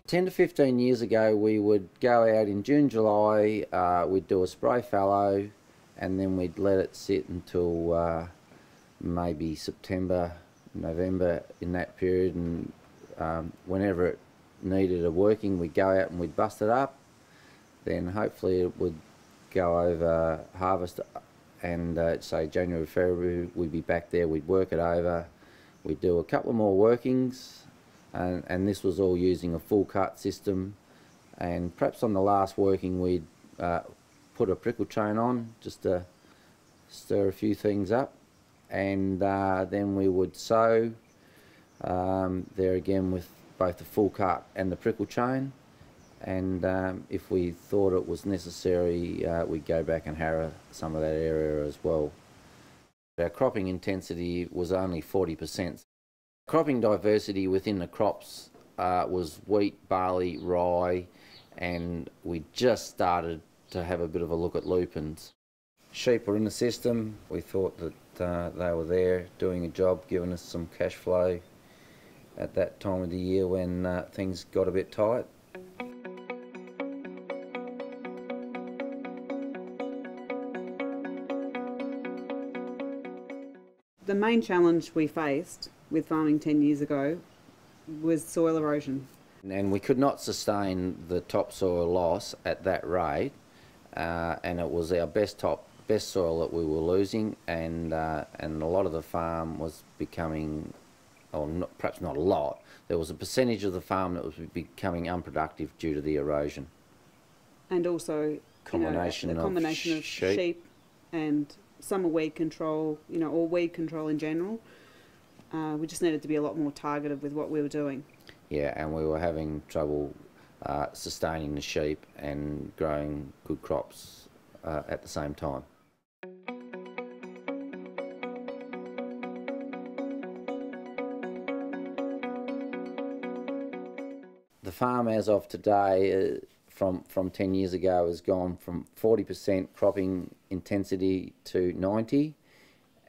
10 to 15 years ago, we would go out in June, July, we'd do a spray fallow, and then we'd let it sit until maybe September, November, in that period, and whenever it needed a working, we'd go out and we'd bust it up. Then hopefully it would go over harvest, and say January, February, we'd be back there, we'd work it over, we'd do a couple of more workings, and this was all using a full cut system. And perhaps on the last working we'd put a prickle chain on just to stir a few things up, and then we would sow there again with both the full cut and the prickle chain, and if we thought it was necessary, we'd go back and harrow some of that area as well. Our cropping intensity was only 40%. Cropping diversity within the crops was wheat, barley, rye, and we just started to have a bit of a look at lupins. Sheep were in the system. We thought that they were there doing a job, giving us some cash flow at that time of the year when things got a bit tight. The main challenge we faced with farming 10 years ago was soil erosion. And we could not sustain the topsoil loss at that rate, and it was our best soil that we were losing, and a lot of the farm was becoming, or not, perhaps not a lot, there was a percentage of the farm that was becoming unproductive due to the erosion. And also a combination of sheep and summer weed control, or weed control in general. We just needed to be a lot more targeted with what we were doing. Yeah, and we were having trouble sustaining the sheep and growing good crops at the same time. The farm as of today, from 10 years ago, has gone from 40% cropping intensity to 90%,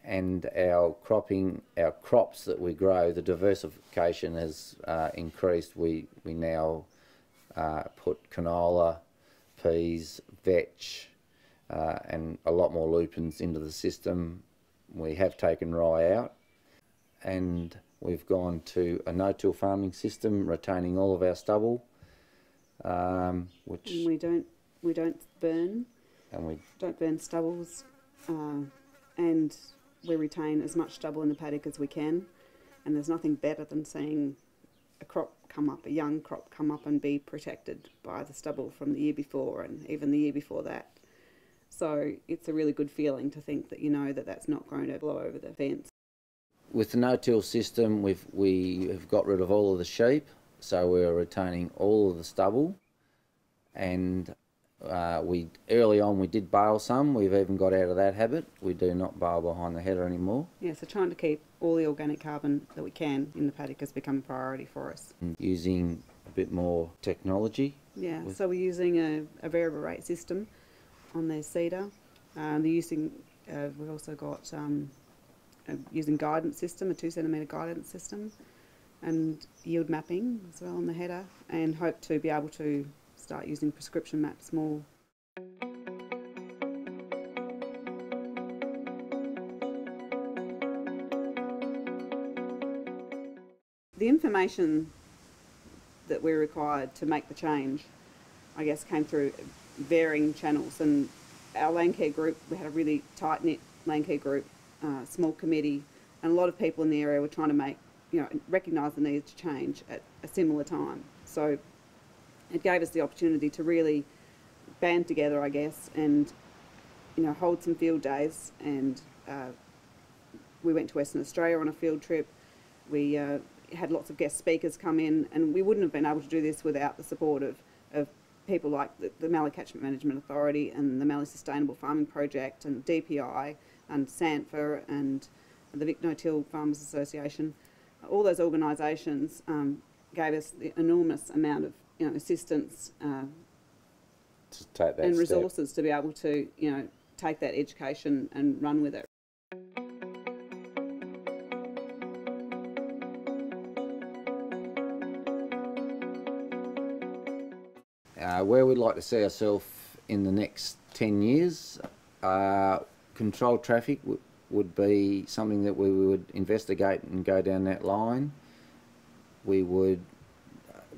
and our crops that we grow, the diversification has increased. We now put canola, peas, vetch, and a lot more lupins into the system. We have taken rye out, and we've gone to a no-till farming system, retaining all of our stubble, which and we don't burn, and we don't burn stubbles, and we retain as much stubble in the paddock as we can. And there's nothing better than seeing a young crop come up and be protected by the stubble from the year before and even the year before that. So it's a really good feeling to think that that's not going to blow over the fence. With the no-till system, we have got rid of all of the sheep, so we're retaining all of the stubble, and early on we did bale some. We've even got out of that habit. We do not bale behind the header anymore. Yeah, so trying to keep all the organic carbon that we can in the paddock has become a priority for us. And using a bit more technology. Yeah, so we're using a variable rate system on their seeder. We've also got using guidance system, a 2 centimetre guidance system, and yield mapping as well on the header, and hope to be able to start using prescription maps more. The information that we required to make the change, I guess, came through varying channels, and our land care group, we had a really tight-knit land care group, small committee, and a lot of people in the area were trying to recognise the need to change at a similar time. So it gave us the opportunity to really band together, I guess, and hold some field days. And we went to Western Australia on a field trip. We had lots of guest speakers come in, and we wouldn't have been able to do this without the support of people like the Mallee Catchment Management Authority and the Mallee Sustainable Farming Project and DPI and SANFA and the Vic No-Till Farmers Association. All those organisations gave us the enormous amount of assistance and resources to be able to take that education and run with it. Where we'd like to see ourselves in the next 10 years, controlled traffic would be something that we would investigate and go down that line. We would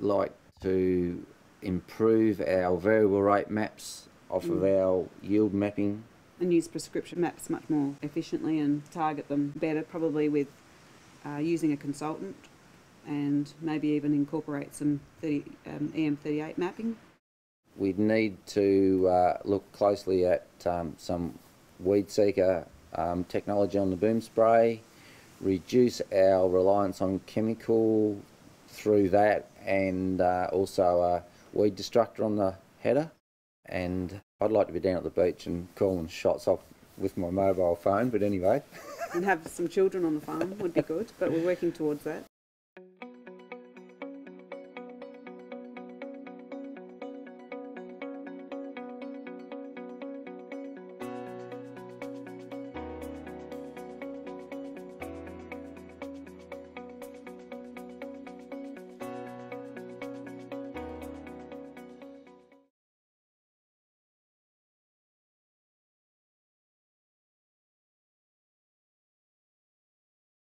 like to improve our variable rate maps off of our yield mapping. And use prescription maps much more efficiently and target them better, probably with using a consultant, and maybe even incorporate some EM38 mapping. We'd need to look closely at some weed seeker technology on the boom spray, reduce our reliance on chemical through that, and also a weed destructor on the header. And I'd like to be down at the beach and calling shots off with my mobile phone, but anyway. And have some children on the farm would be good, but we're working towards that.